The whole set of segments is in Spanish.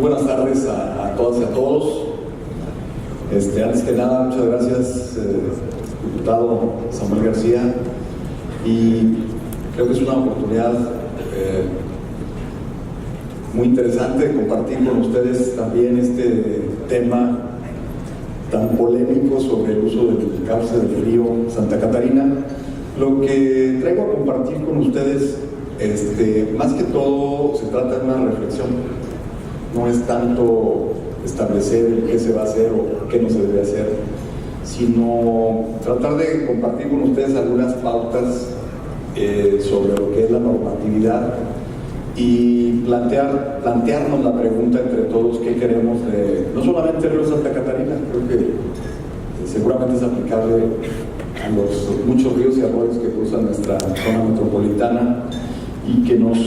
buenas tardes a todas y a todos. Antes que nada, muchas gracias, diputado Samuel García, y creo que es una oportunidad muy interesante de compartir con ustedes también este tema tan polémico sobre el uso del cauce del río Santa Catarina. Lo que traigo a compartir con ustedes, más que todo, se trata de una reflexión. No es tanto establecer qué se va a hacer o qué no se debe hacer, sino tratar de compartir con ustedes algunas pautas sobre lo que es la normatividad y plantearnos la pregunta entre todos: ¿qué queremos de no solamente el río Santa Catarina? Creo que seguramente es aplicable a los muchos ríos y arroyos que cruzan nuestra zona metropolitana, y que nos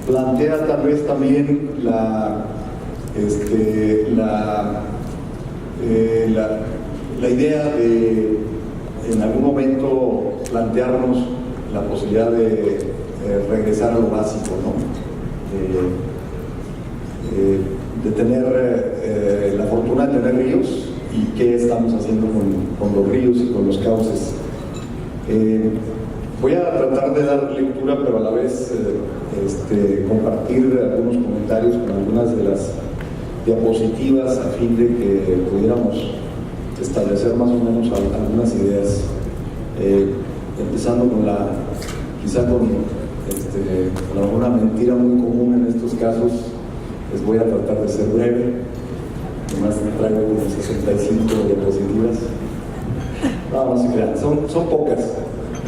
plantea tal vez también la idea de en algún momento plantearnos la posibilidad de regresar a lo básico, ¿no? De tener la fortuna de tener ríos, y qué estamos haciendo con los ríos y con los cauces. Voy a tratar de dar lectura, pero a la vez compartir algunos comentarios con algunas de las diapositivas a fin de que pudiéramos establecer más o menos algunas ideas, empezando con una mentira muy común en estos casos. Les voy a tratar de ser breve, nomás traigo como 65 diapositivas. No se crean, son pocas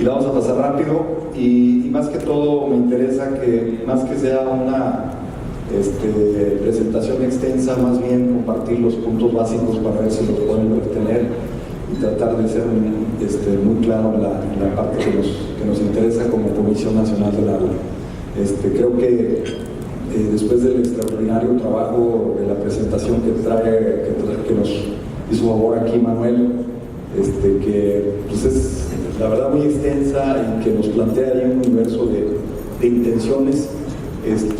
y la vamos a pasar rápido, y más que todo me interesa que, más que sea una presentación extensa, más bien compartir los puntos básicos para ver si los pueden retener y tratar de ser muy claro en la parte que nos interesa como Comisión Nacional del Agua. Creo que después del extraordinario trabajo de la presentación que nos hizo favor aquí Manuel, que pues es la verdad muy extensa y que nos plantea ahí un universo de intenciones, esto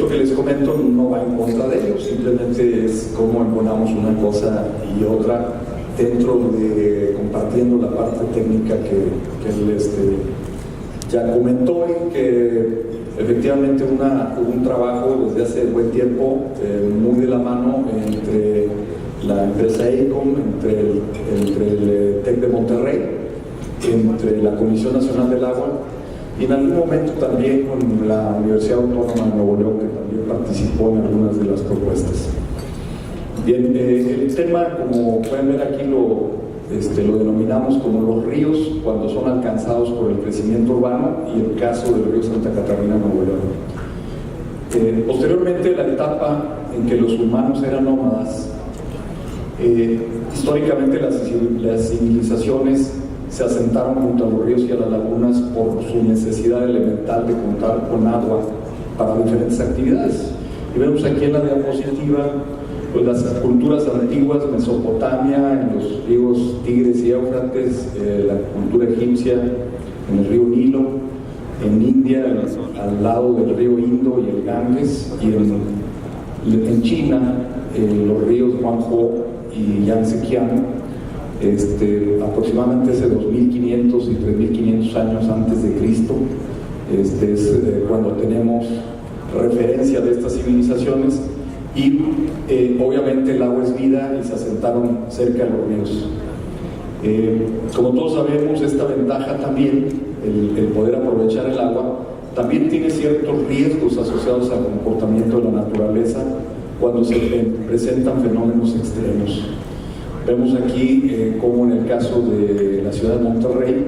que les comento no va en contra de ellos, simplemente es cómo embonamos una cosa y otra dentro de compartiendo la parte técnica que él ya comentó, y que efectivamente hubo un trabajo desde hace buen tiempo muy de la mano entre la empresa EICOM, entre el TEC de Monterrey, entre la Comisión Nacional del Agua, y en algún momento también con la Universidad Autónoma de Nuevo León, que también participó en algunas de las propuestas. Bien, el tema, como pueden ver aquí, lo denominamos como los ríos cuando son alcanzados por el crecimiento urbano, y el caso del río Santa Catarina, Nuevo León. Posteriormente, la etapa en que los humanos eran nómadas, históricamente las civilizaciones se asentaron junto a los ríos y a las lagunas por su necesidad elemental de contar con agua para diferentes actividades. Y vemos aquí en la diapositiva pues las culturas antiguas: Mesopotamia, en los ríos Tigres y Éufrates, la cultura egipcia en el río Nilo, en India al lado del río Indo y el Ganges, y en China los ríos Huanghe y Yangtze-Kiang, aproximadamente hace 2500 y 3500 años antes de Cristo. Es cuando tenemos referencia de estas civilizaciones, y obviamente el agua es vida y se asentaron cerca de los ríos. Como todos sabemos, esta ventaja también, el poder aprovechar el agua, también tiene ciertos riesgos asociados al comportamiento de la naturaleza cuando se presentan fenómenos extremos. Vemos aquí como en el caso de la ciudad de Monterrey,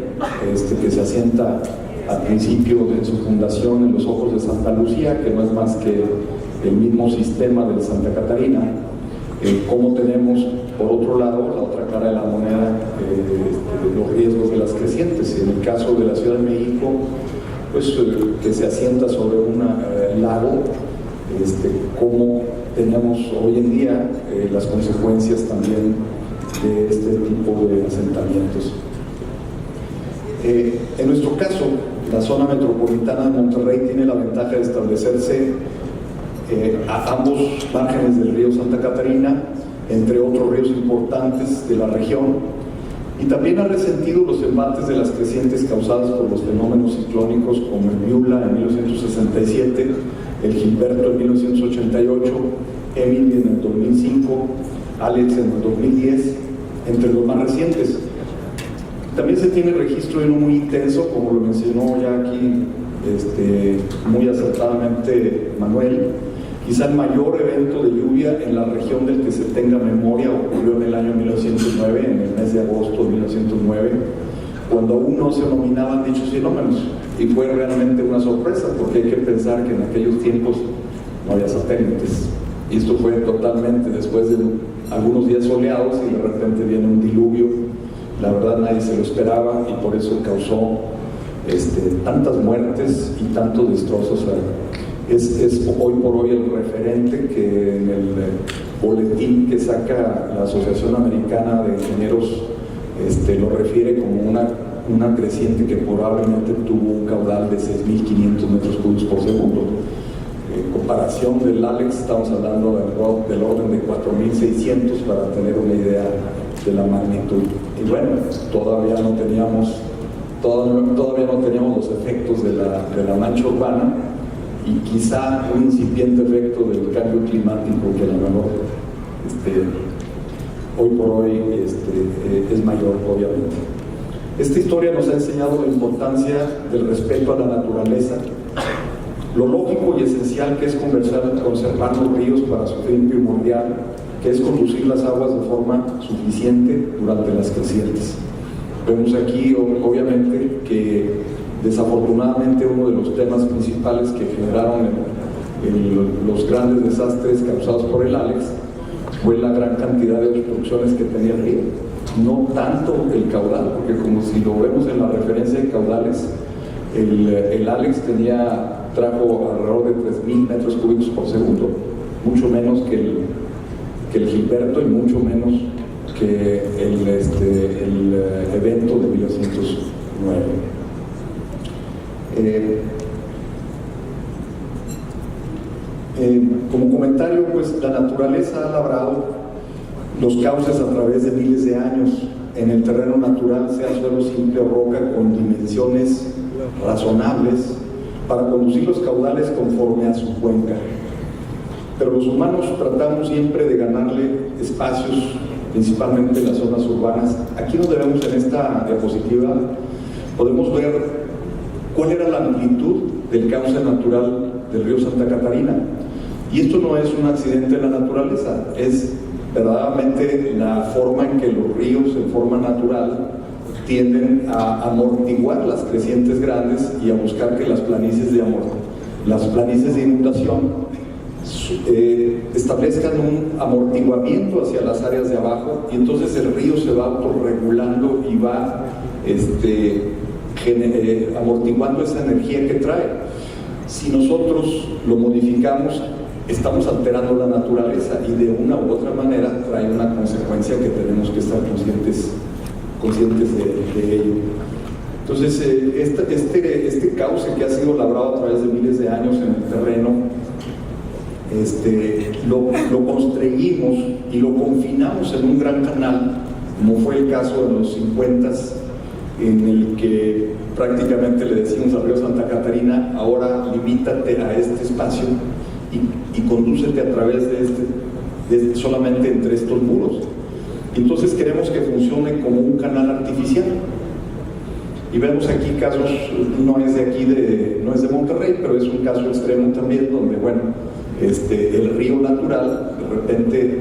que se asienta al principio de su fundación en los ojos de Santa Lucía, que no es más que el mismo sistema del Santa Catarina, como tenemos por otro lado la otra cara de la moneda, los riesgos de las crecientes. En el caso de la Ciudad de México, pues que se asienta sobre un lago, como tenemos hoy en día las consecuencias también de este tipo de asentamientos. En nuestro caso, la zona metropolitana de Monterrey tiene la ventaja de establecerse a ambos márgenes del río Santa Catarina, entre otros ríos importantes de la región, y también ha resentido los embates de las crecientes causadas por los fenómenos ciclónicos como el Miula en 1967, el Gilberto en 1988, Emily en el 2005, Alex en el 2010, entre los más recientes. También se tiene registro de uno muy intenso, como lo mencionó ya aquí muy acertadamente Manuel. Quizá el mayor evento de lluvia en la región del que se tenga memoria ocurrió en el año 1909, en el mes de agosto de 1909, cuando aún no se nominaban dichos fenómenos, y fue realmente una sorpresa, porque hay que pensar que en aquellos tiempos no había satélites, y esto fue totalmente después de algunos días soleados, y de repente viene un diluvio. La verdad nadie se lo esperaba, y por eso causó tantas muertes y tantos destrozos. Es hoy por hoy el referente que en el boletín que saca la Asociación Americana de Ingenieros lo refiere como una creciente que probablemente tuvo un caudal de 6.500 metros cúbicos por segundo. En comparación del Alex, estamos hablando del orden de 4.600, para tener una idea de la magnitud. Y bueno, todavía no teníamos los efectos de la mancha urbana, y quizá un incipiente efecto del cambio climático, que a lo mejor hoy por hoy es mayor, obviamente. Esta historia nos ha enseñado la importancia del respeto a la naturaleza, lo lógico y esencial que es conservar los ríos para su fin primordial, que es conducir las aguas de forma suficiente durante las crecientes. Vemos aquí, obviamente, que desafortunadamente uno de los temas principales que generaron los grandes desastres causados por el Alex fue la gran cantidad de obstrucciones que tenía el río. No tanto el caudal, porque como si lo vemos en la referencia de caudales, el Alex trajo alrededor de 3.000 metros cúbicos por segundo, mucho menos que el Gilberto, y mucho menos que el evento de 1909. Como comentario, pues la naturaleza ha labrado los cauces a través de miles de años en el terreno natural, sea suelo simple o roca, con dimensiones razonables para conducir los caudales conforme a su cuenca. Pero los humanos tratamos siempre de ganarle espacios, principalmente en las zonas urbanas. Aquí donde vemos en esta diapositiva, podemos ver cuál era la amplitud del cauce natural del río Santa Catarina. Y esto no es un accidente de la naturaleza, es verdaderamente la forma en que los ríos en forma natural tienden a amortiguar las crecientes grandes y a buscar que las planicies de inundación establezcan un amortiguamiento hacia las áreas de abajo, y entonces el río se va autorregulando y va amortiguando esa energía que trae. Si nosotros lo modificamos, estamos alterando la naturaleza, y de una u otra manera trae una consecuencia que tenemos que estar conscientes de ello. Entonces, este cauce que ha sido labrado a través de miles de años en el terreno, lo constreñimos y lo confinamos en un gran canal, como fue el caso de los 50s, en el que prácticamente le decimos al río Santa Catarina: ahora limítate a este espacio y condúcete a través de solamente entre estos muros. Entonces queremos que funcione como un canal artificial. Y vemos aquí casos, no es de Monterrey, pero es un caso extremo también, donde el río natural, de repente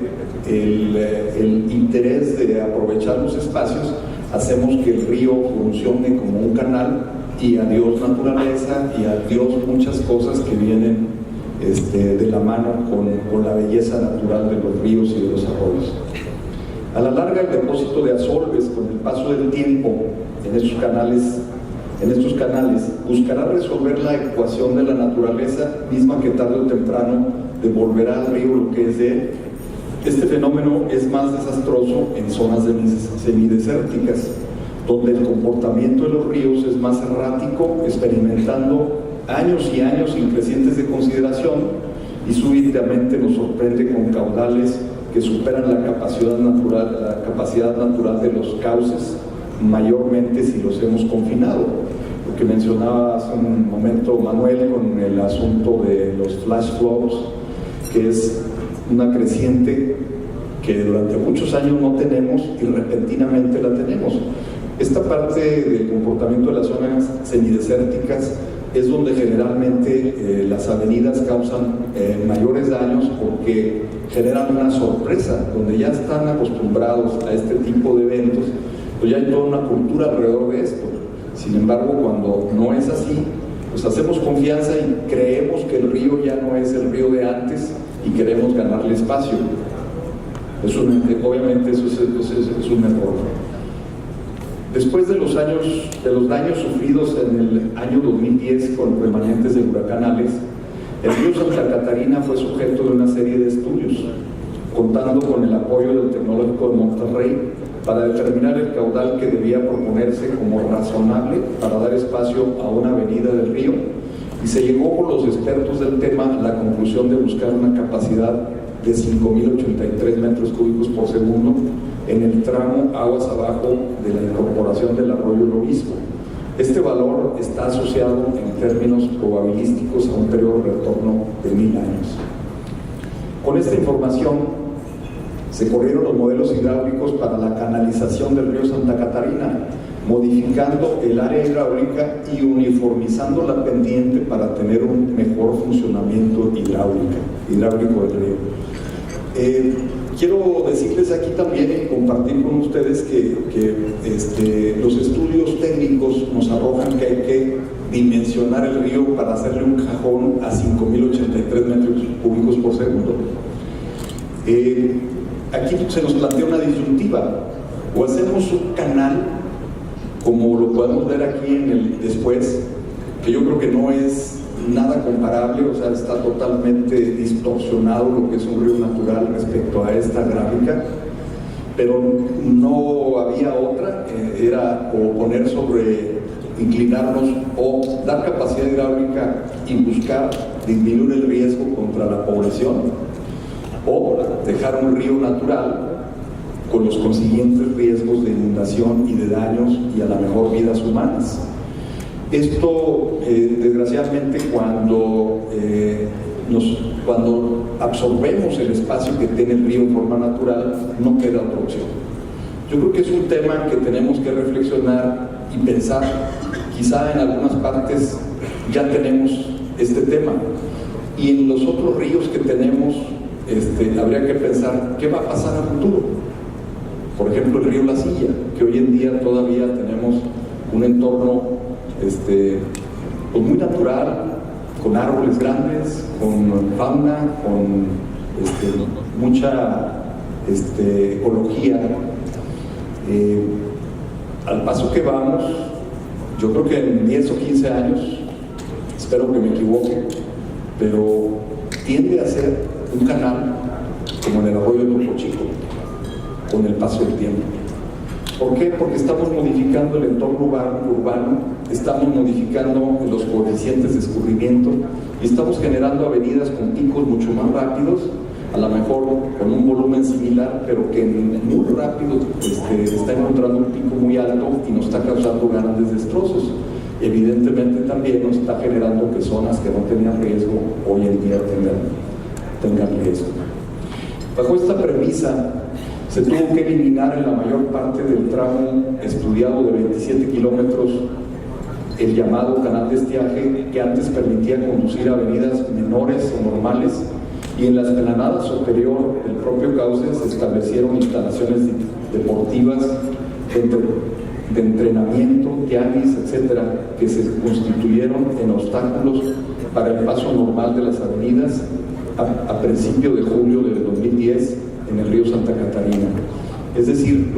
el interés de aprovechar los espacios, hacemos que el río funcione como un canal, y adiós naturaleza, y adiós muchas cosas que vienen de la mano con la belleza natural de los ríos y de los arroyos. A la larga, el depósito de asolves, con el paso del tiempo en estos canales, buscará resolver la ecuación de la naturaleza misma, que tarde o temprano devolverá al río lo que es de él. Este fenómeno es más desastroso en zonas semidesérticas, donde el comportamiento de los ríos es más errático, experimentando años y años sin crecientes de consideración, y súbitamente nos sorprende con caudales que superan la capacidad natural de los cauces, mayormente si los hemos confinado. Lo que mencionaba hace un momento Manuel con el asunto de los flash floods, que es una creciente que durante muchos años no tenemos y repentinamente la tenemos. Esta parte del comportamiento de las zonas semidesérticas es donde generalmente las avenidas causan mayores daños, porque generan una sorpresa, donde ya están acostumbrados a este tipo de eventos, pues ya hay toda una cultura alrededor de esto. Sin embargo, cuando no es así, pues hacemos confianza y creemos que el río ya no es el río de antes y queremos ganarle espacio. Obviamente eso es un error. Después de los daños sufridos en el año 2010 con remanentes del huracán Alex, el río Santa Catarina fue sujeto de una serie de estudios, contando con el apoyo del Tecnológico de Monterrey para determinar el caudal que debía proponerse como razonable para dar espacio a una avenida del río, y se llegó por los expertos del tema a la conclusión de buscar una capacidad de 5.083 metros cúbicos por segundo en el tramo aguas abajo de la incorporación del arroyo El Obispo. Este valor está asociado en términos probabilísticos a un periodo de retorno de 1000 años. Con esta información se corrieron los modelos hidráulicos para la canalización del río Santa Catarina, modificando el área hidráulica y uniformizando la pendiente para tener un mejor funcionamiento hidráulico del río. Quiero decirles aquí también y compartir con ustedes que los estudios técnicos nos arrojan que hay que dimensionar el río para hacerle un cajón a 5.083 metros cúbicos por segundo. Aquí se nos plantea una disyuntiva: o hacemos un canal, como lo podemos ver aquí en el después, que yo creo que no es nada comparable, o sea, está totalmente distorsionado lo que es un río natural respecto a esta gráfica, pero no había otra, era o poner inclinarnos o dar capacidad hidráulica y buscar disminuir el riesgo contra la población, o dejar un río natural con los consiguientes riesgos de inundación y de daños y a la mejor vidas humanas. Esto, desgraciadamente, cuando absorbemos el espacio que tiene el río en forma natural, no queda otra opción. Yo creo que es un tema que tenemos que reflexionar y pensar. Quizá en algunas partes ya tenemos este tema, y en los otros ríos que tenemos habría que pensar qué va a pasar a futuro. Por ejemplo, el río La Silla, que hoy en día todavía tenemos un entorno pues muy natural, con árboles grandes, con fauna, con mucha ecología. Al paso que vamos, yo creo que en 10 o 15 años, espero que me equivoque, pero tiende a ser un canal como en el arroyo de Topo Chico, con el paso del tiempo. ¿Por qué? Porque estamos modificando el entorno urbano, estamos modificando los coeficientes de escurrimiento y estamos generando avenidas con picos mucho más rápidos, a lo mejor con un volumen similar, pero que muy rápido está encontrando un pico muy alto y nos está causando grandes destrozos. Evidentemente también nos está generando que zonas que no tenían riesgo hoy en día tengan riesgo. Bajo esta premisa, se tuvo que eliminar en la mayor parte del tramo estudiado de 27 kilómetros el llamado canal de estiaje, que antes permitía conducir avenidas menores o normales, y en la explanada superior del propio cauce se establecieron instalaciones deportivas de entrenamiento, tianguis, etcétera, que se constituyeron en obstáculos para el paso normal de las avenidas a principios de julio del 2010 en el río Santa Catarina. Es decir,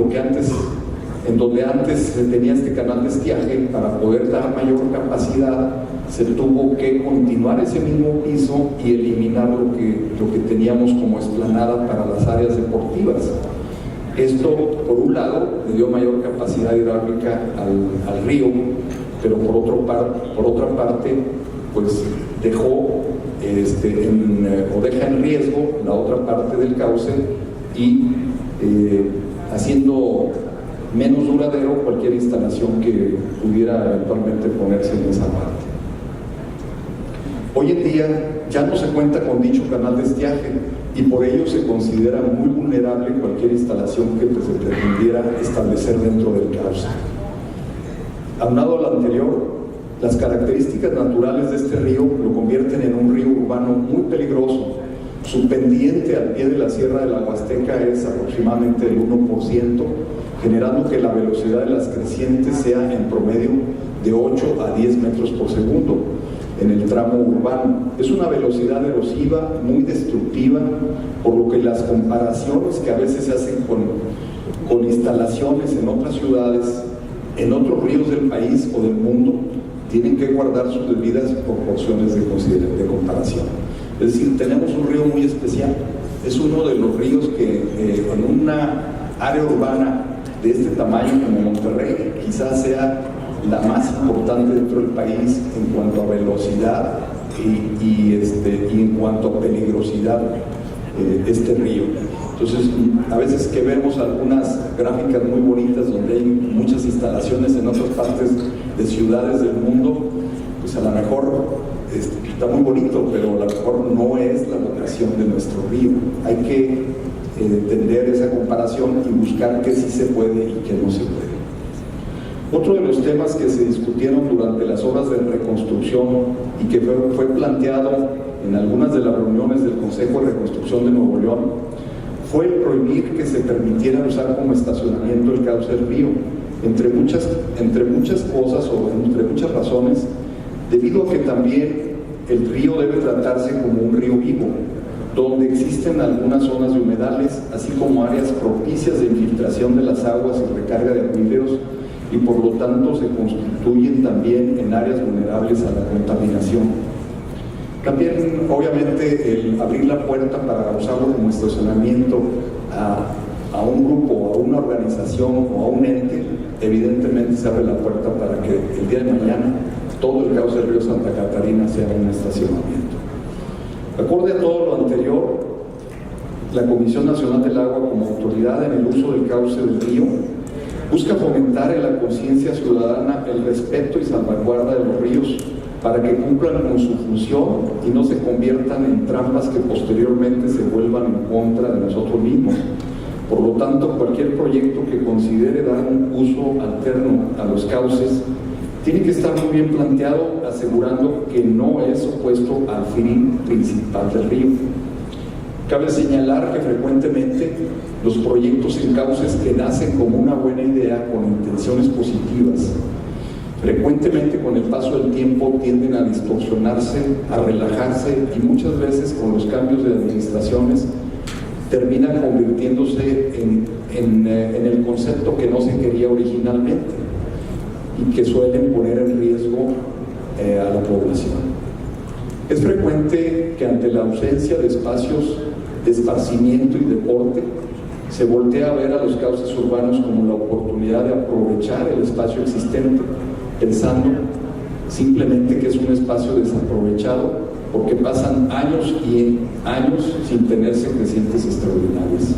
en donde antes se tenía este canal de estiaje, para poder dar mayor capacidad, se tuvo que continuar ese mismo piso y eliminar lo que teníamos como explanada para las áreas deportivas. Esto, por un lado, le dio mayor capacidad hidráulica al río, pero por otra parte, pues dejó o deja en riesgo la otra parte del cauce y haciendo menos duradero cualquier instalación que pudiera eventualmente ponerse en esa parte. Hoy en día ya no se cuenta con dicho canal de estiaje y por ello se considera muy vulnerable cualquier instalación que se pretendiera establecer dentro del cauce. Aunado a lo anterior, las características naturales de este río lo convierten en un río urbano muy peligroso. Su pendiente al pie de la Sierra de la Huasteca es aproximadamente del 1%, generando que la velocidad de las crecientes sea en promedio de 8 a 10 metros por segundo en el tramo urbano. Es una velocidad erosiva muy destructiva, por lo que las comparaciones que a veces se hacen con instalaciones en otras ciudades, en otros ríos del país o del mundo, tienen que guardar sus debidas proporciones de comparación. Es decir, tenemos un río muy especial. Es uno de los ríos que en una área urbana de este tamaño como Monterrey quizás sea la más importante dentro del país en cuanto a velocidad y en cuanto a peligrosidad, este río. Entonces, a veces que vemos algunas gráficas muy bonitas donde hay muchas instalaciones en otras partes de ciudades del mundo, pues a lo mejor está muy bonito, pero a lo mejor no es la vocación de nuestro río. Hay que entender esa comparación y buscar qué sí se puede y qué no se puede. Otro de los temas que se discutieron durante las obras de reconstrucción y que fue planteado en algunas de las reuniones del Consejo de Reconstrucción de Nuevo León fue el prohibir que se permitiera usar como estacionamiento el cauce del río, entre muchas cosas o entre muchas razones, debido a que también el río debe tratarse como un río vivo, donde existen algunas zonas de humedales, así como áreas propicias de infiltración de las aguas y recarga de acuíferos, y por lo tanto se constituyen también en áreas vulnerables a la contaminación. También, obviamente, el abrir la puerta para usarlo como estacionamiento a un grupo, a una organización o a un ente, evidentemente se abre la puerta para que el día de mañana todo el cauce del río Santa Catarina sea un estacionamiento. Acorde a todo lo anterior, la Comisión Nacional del Agua, como autoridad en el uso del cauce del río, busca fomentar en la conciencia ciudadana el respeto y salvaguarda de los ríos para que cumplan con su función y no se conviertan en trampas que posteriormente se vuelvan en contra de nosotros mismos. Por lo tanto, cualquier proyecto que considere dar un uso alterno a los cauces tiene que estar muy bien planteado, asegurando que no es opuesto al fin principal del río. Cabe señalar que frecuentemente los proyectos en cauces que nacen como una buena idea con intenciones positivas, frecuentemente con el paso del tiempo tienden a distorsionarse, a relajarse y muchas veces con los cambios de administraciones terminan convirtiéndose en el concepto que no se quería originalmente y que suelen poner en riesgo a la población. Es frecuente que ante la ausencia de espacios de esparcimiento y deporte se voltea a ver a los cauces urbanos como la oportunidad de aprovechar el espacio existente, pensando simplemente que es un espacio desaprovechado porque pasan años y años sin tenerse crecientes extraordinarias.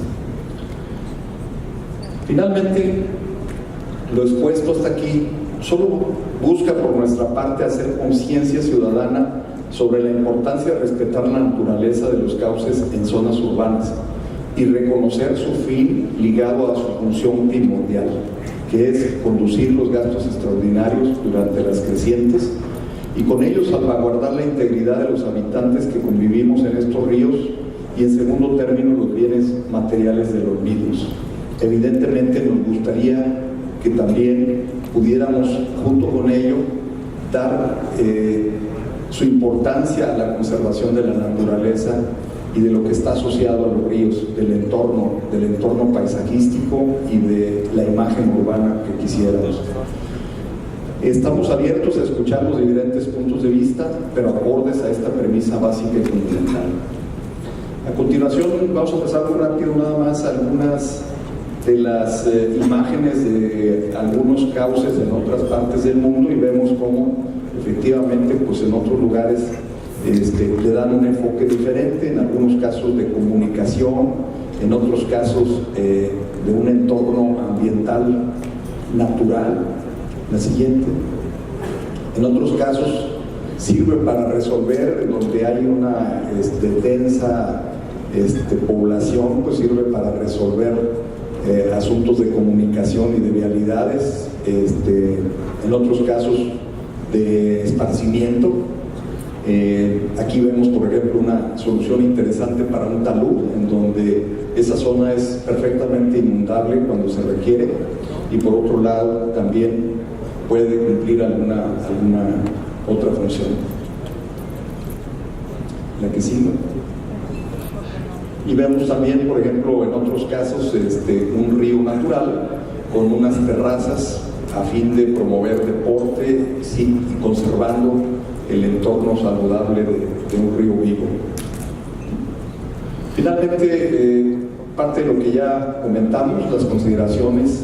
Finalmente, lo expuesto hasta aquí solo busca por nuestra parte hacer conciencia ciudadana sobre la importancia de respetar la naturaleza de los cauces en zonas urbanas y reconocer su fin ligado a su función primordial, que es conducir los gastos extraordinarios durante las crecientes y con ello salvaguardar la integridad de los habitantes que convivimos en estos ríos y, en segundo término, los bienes materiales de los mismos. Evidentemente nos gustaría que también pudiéramos, junto con ello, dar su importancia a la conservación de la naturaleza y de lo que está asociado a los ríos, del entorno paisajístico y de la imagen urbana que quisiéramos. Estamos abiertos a escuchar los diferentes puntos de vista, pero acordes a esta premisa básica y fundamental. A continuación vamos a pasar muy rápido nada más a algunas de las imágenes de algunos cauces en otras partes del mundo y vemos cómo efectivamente pues en otros lugares le dan un enfoque diferente, en algunos casos de comunicación, en otros casos de un entorno ambiental natural. La siguiente. En otros casos sirve para resolver donde hay una densa población, pues sirve para resolver asuntos de comunicación y de vialidades, en otros casos de esparcimiento. Aquí vemos, por ejemplo, una solución interesante para un talud, en donde esa zona es perfectamente inundable cuando se requiere, y por otro lado también puede cumplir alguna otra función. La que sigue. Y vemos también, por ejemplo, en otros casos, un río natural con unas terrazas a fin de promover deporte, sí, y conservando el entorno saludable de un río vivo. Finalmente, parte de lo que ya comentamos, las consideraciones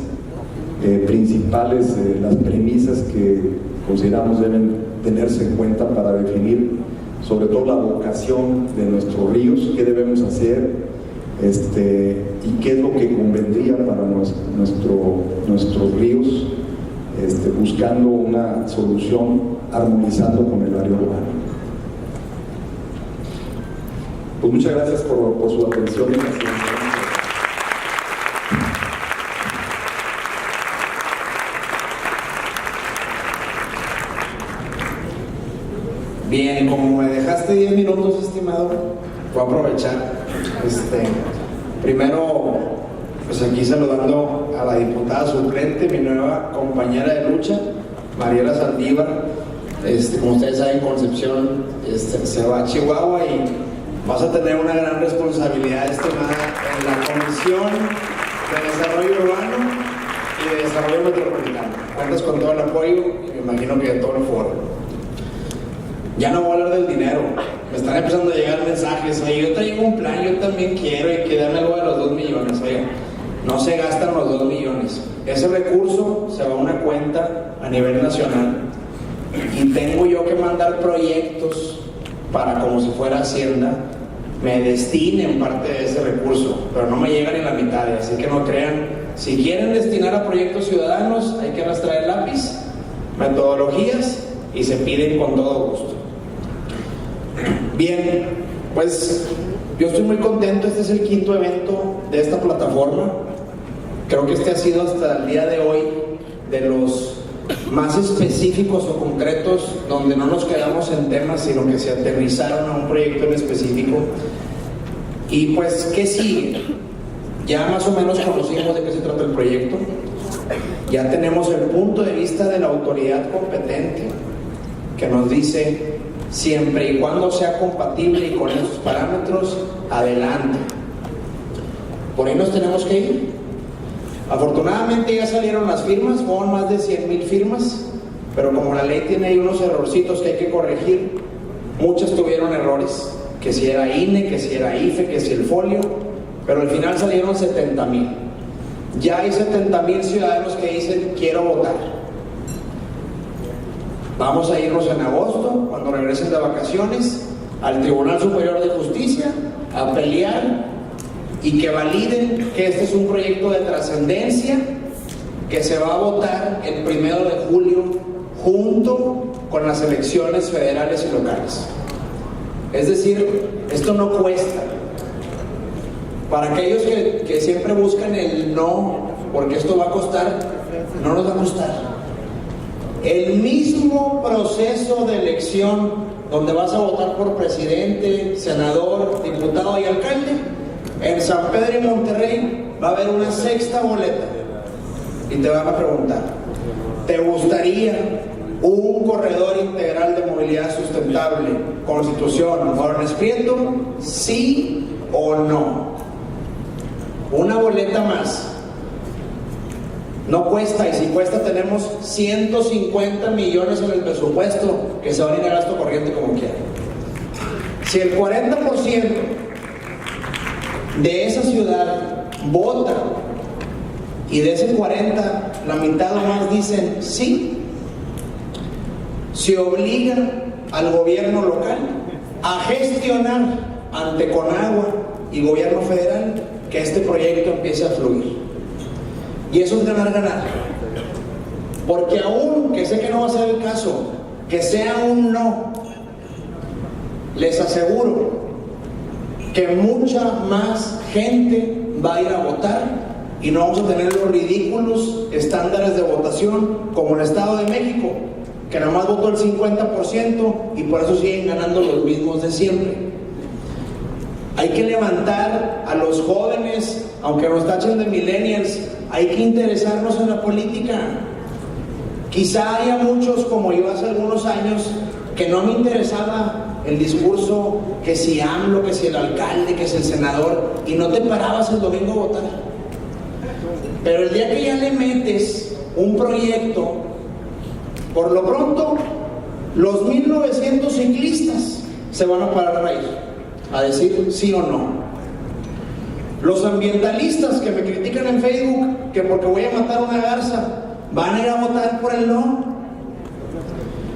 principales, las premisas que consideramos deben tenerse en cuenta para definir sobre todo la vocación de nuestros ríos, qué debemos hacer, y qué es lo que convendría para nuestros ríos, buscando una solución armonizando con el área urbana. Pues muchas gracias por su atención y paciencia. Bien, como me dejaste 10 minutos, estimado, voy a aprovechar. Primero, pues aquí saludando a la diputada suplente, mi nueva compañera de lucha, Mariela Saldívar. Como ustedes saben, Concepción se va a Chihuahua y vas a tener una gran responsabilidad, estimada, en la Comisión de Desarrollo Urbano y de Desarrollo Metropolitano. Cuentas con todo el apoyo y me imagino que de todo el foro. Ya no voy a hablar del dinero, me están empezando a llegar mensajes: oye, yo traigo un plan, yo también quiero, y que dame algo de los 2 millones. Oye, no se gastan los 2 millones, ese recurso se va a una cuenta a nivel nacional y tengo yo que mandar proyectos para, como si fuera Hacienda, me destinen parte de ese recurso, pero no me llega ni la mitad, así que no crean. Si quieren destinar a proyectos ciudadanos, hay que arrastrar el lápiz, metodologías, y se piden con todo gusto. Bien, pues yo estoy muy contento. Este es el 5º evento de esta plataforma. Creo que este ha sido hasta el día de hoy de los más específicos o concretos, donde no nos quedamos en temas, sino que se aterrizaron a un proyecto en específico. Y pues, ¿qué sigue? Ya más o menos conocimos de qué se trata el proyecto, ya tenemos el punto de vista de la autoridad competente, que nos dice: siempre y cuando sea compatible y con esos parámetros, adelante. Por ahí nos tenemos que ir. Afortunadamente ya salieron las firmas, fueron más de 100,000 firmas, pero como la ley tiene ahí unos errorcitos que hay que corregir, muchas tuvieron errores, que si era INE, que si era IFE, que si el folio, pero al final salieron 70,000. Ya hay 70,000 ciudadanos que dicen: quiero votar. Vamos a irnos en agosto, cuando regresen de vacaciones, al Tribunal Superior de Justicia a pelear y que validen que este es un proyecto de trascendencia, que se va a votar el 1 de julio junto con las elecciones federales y locales. Es decir, esto no cuesta. Para aquellos que siempre buscan el no, porque esto va a costar, no nos va a costar. El mismo proceso de elección donde vas a votar por presidente, senador, diputado y alcalde, en San Pedro y Monterrey va a haber una 6ª boleta y te van a preguntar: ¿te gustaría un corredor integral de movilidad sustentable, Constitución, Órdenes Prieto? ¿Sí o no? Una boleta más. No cuesta, y si cuesta tenemos 150 millones en el presupuesto que se van a ir a gasto corriente como quieran. Si el 40% de esa ciudad vota y de ese 40, la mitad o más dicen sí, se obliga al gobierno local a gestionar ante Conagua y gobierno federal que este proyecto empiece a fluir. Y eso es ganar. Porque aún que sé que no va a ser el caso, que sea un no, les aseguro que mucha más gente va a ir a votar y no vamos a tener los ridículos estándares de votación como el Estado de México, que nada más votó el 50% y por eso siguen ganando los mismos de siempre. Hay que levantar a los jóvenes, aunque nos tachen de millennials, hay que interesarnos en la política. Quizá haya muchos, como yo hace algunos años, que no me interesaba el discurso, que si AMLO, que si el alcalde, que si el senador, y no te parabas el domingo a votar. Pero el día que ya le metes un proyecto, por lo pronto, los 1900 ciclistas se van a parar a ir a decir sí o no. Los ambientalistas que me critican en Facebook que porque voy a matar una garza van a ir a votar por el no.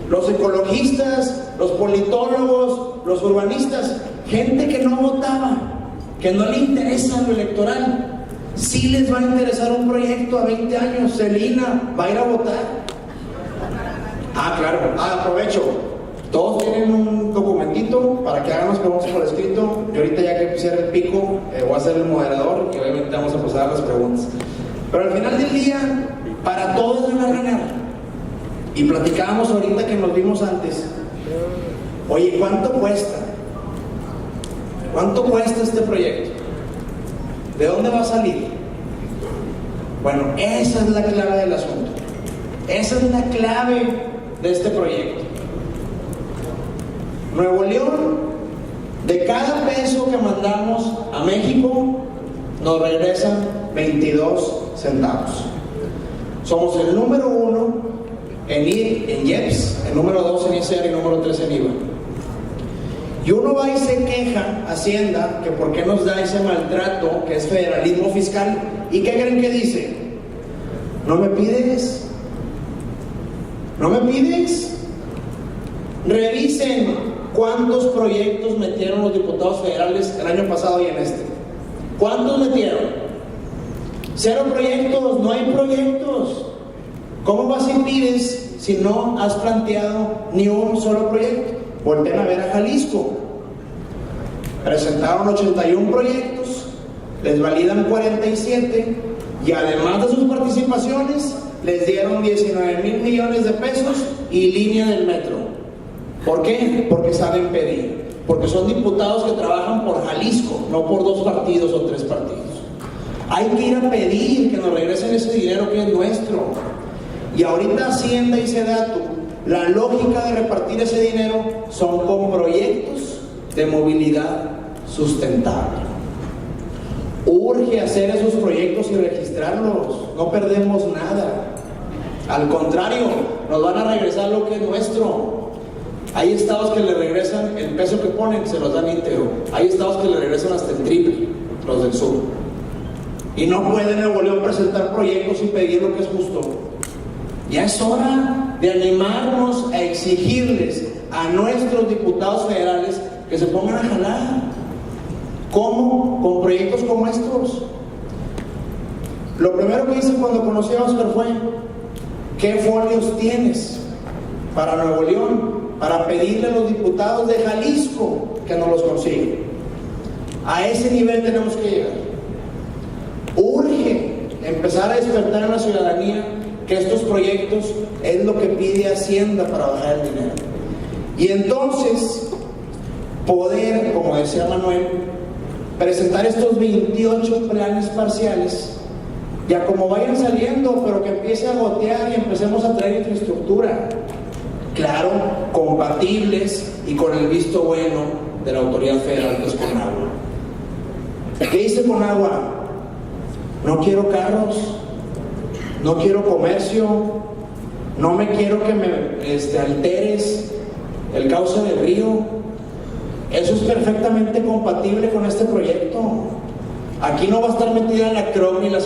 Los ecologistas, los politólogos, los urbanistas, gente que no votaba, que no le interesa lo electoral, sí les va a interesar un proyecto a 20 años. Celina va a ir a votar. Claro, aprovecho. Todos tienen un documentito para que hagan las preguntas por escrito. Y ahorita, ya que cierre el pico, voy a ser el moderador y obviamente vamos a pasar a las preguntas. Pero al final del día, para todos van a ganar. Y platicábamos ahorita que nos vimos antes. Oye, ¿cuánto cuesta? ¿Cuánto cuesta este proyecto? ¿De dónde va a salir? Bueno, esa es la clave del asunto. Esa es la clave de este proyecto. Nuevo León, de cada peso que mandamos a México, nos regresan 22 centavos. Somos el número 1 en IEPS, el número 2 en ISR y el número 3 en IVA. Y uno va y se queja a Hacienda que por qué nos da ese maltrato que es federalismo fiscal. ¿Y qué creen que dice? ¿No me pides? ¿No me pides? Revisen cuántos proyectos metieron los diputados federales el año pasado y en este. ¿Cuántos metieron? 0 proyectos, no hay proyectos. ¿Cómo vas y pides si no has planteado ni un solo proyecto? Volten a ver a Jalisco. Presentaron 81 proyectos, les validan 47 y además de sus participaciones les dieron 19,000 millones de pesos y línea del metro. ¿Por qué? Porque saben pedir, porque son diputados que trabajan por Jalisco, no por 2 partidos o 3 partidos. Hay que ir a pedir que nos regresen ese dinero que es nuestro. Y ahorita Hacienda y Sedatu, la lógica de repartir ese dinero son con proyectos de movilidad sustentable. Urge hacer esos proyectos y registrarlos, no perdemos nada. Al contrario, nos van a regresar lo que es nuestro. Hay estados que le regresan el peso que ponen, se los dan íntegro. Hay estados que le regresan hasta el triple, los del sur. Y no pueden Nuevo León presentar proyectos y pedir lo que es justo. Ya es hora de animarnos a exigirles a nuestros diputados federales que se pongan a jalar. ¿Cómo? Con proyectos como estos. Lo primero que hice cuando conocí a Oscar fue: ¿qué folios tienes para Nuevo León? Para pedirle a los diputados de Jalisco que nos los consigan. A ese nivel tenemos que llegar. Urge empezar a despertar en la ciudadanía que estos proyectos es lo que pide Hacienda para bajar el dinero. Y entonces poder, como decía Manuel, presentar estos 28 planes parciales, ya como vayan saliendo, pero que empiece a gotear y empecemos a traer infraestructura. Claro, compatibles y con el visto bueno de la autoridad federal, que es Conagua. ¿Qué dice Conagua? No quiero carros, no quiero comercio, no me quiero que me alteres el cauce del río. Eso es perfectamente compatible con este proyecto. Aquí no va a estar metida la CROM ni la